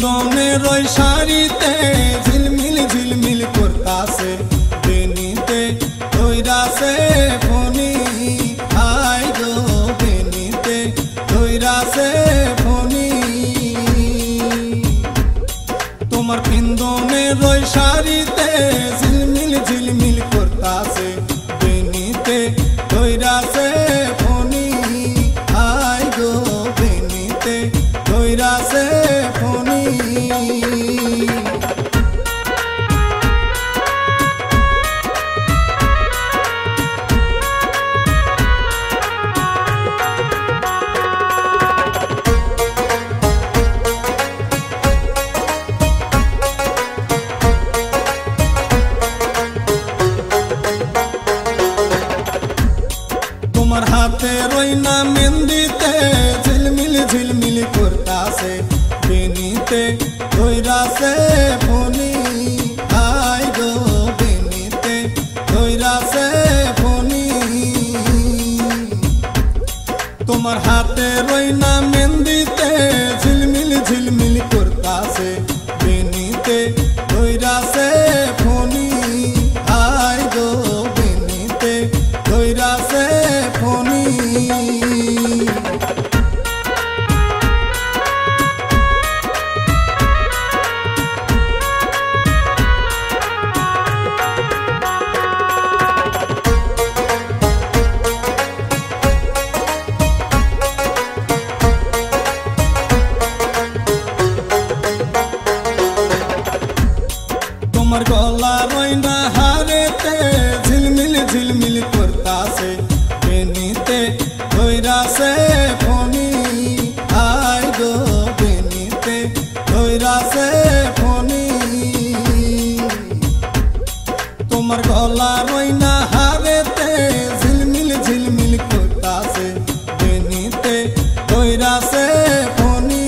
পিন্দনের ওই শাড়িতে ঝিলমিল ঝিলমিল করতাছে, বেনিতে ধইরাছে ফণি, আই গো বেনিতে ধইরাছে ফণি। তোমার পিন্দনের ওই শাড়িতে ঝিলমিল ঝিলমিল করতাছে, বেনিতে ধইরাছে ফণি, আই গো বেনিতে ধইরাছে ফণি। তোমার হাতে রইনা মেহেন্দিতে ঝিলমিল ঝিলমিল করতাছে, বেনিতে ধইরাছে ফণি, আই গো বেনিতে ধইরাছে ফণি। তোমার হাতে রইনা মেহেন্দিতে ঝিলমিল ঝিলমিল করতাছে, বেনিতে ধইরাছে ফণি, আই গো বেনিতে ধইরাছে ফণি। তোমার গলা রইনা হারেতে ঝিলমিল ঝিলমিল করতাছে, বেনিতে ধইরাছে ফণি, আই গো বেনিতে ধইরাছে ফণি। তোমার গলা রইনা হারেতে ঝিলমিল ঝিলমিল করতাছে, বেনিতে ধইরাছে ফণি,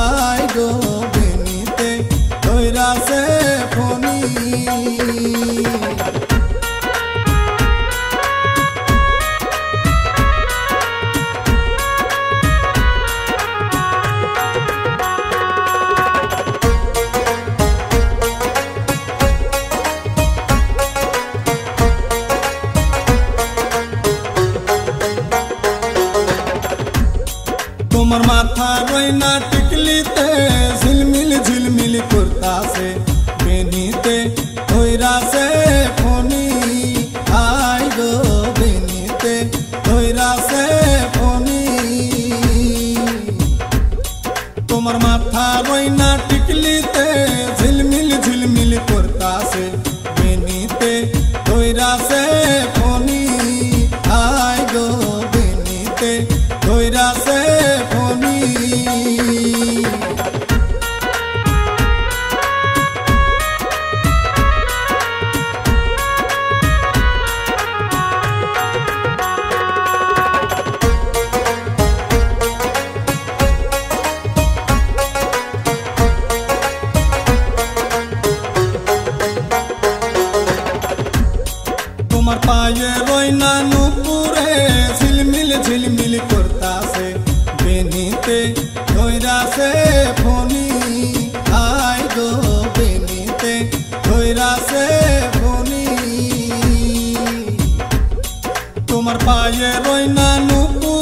আই গো বেনিতে ধইরাছে ফণি। তোমার মাথা রইনা টিকলিতে ঝিলমিল ঝিলমিল করতাছে, বেনিতে ধইরাছে ফণি, আই গো বেনিতে ধইরাছে ফণি। তোমার মাথা রইনা টিকলিতে ঝিলমিল ঝিলমিল করতাছে, বেনিতে ধইরাছে ফণি, আই গো বেনিতে ধইরাছে ফণি। তোমার পায়ে রইনা নুপুরে ঝিলমিল ঝিলমিল করতাছে, বেনিতে ধইরাছে ফণি, আই গো বেনিতে ধইরাছে ফণি। তোমার পায়ে রইনা নুপুরে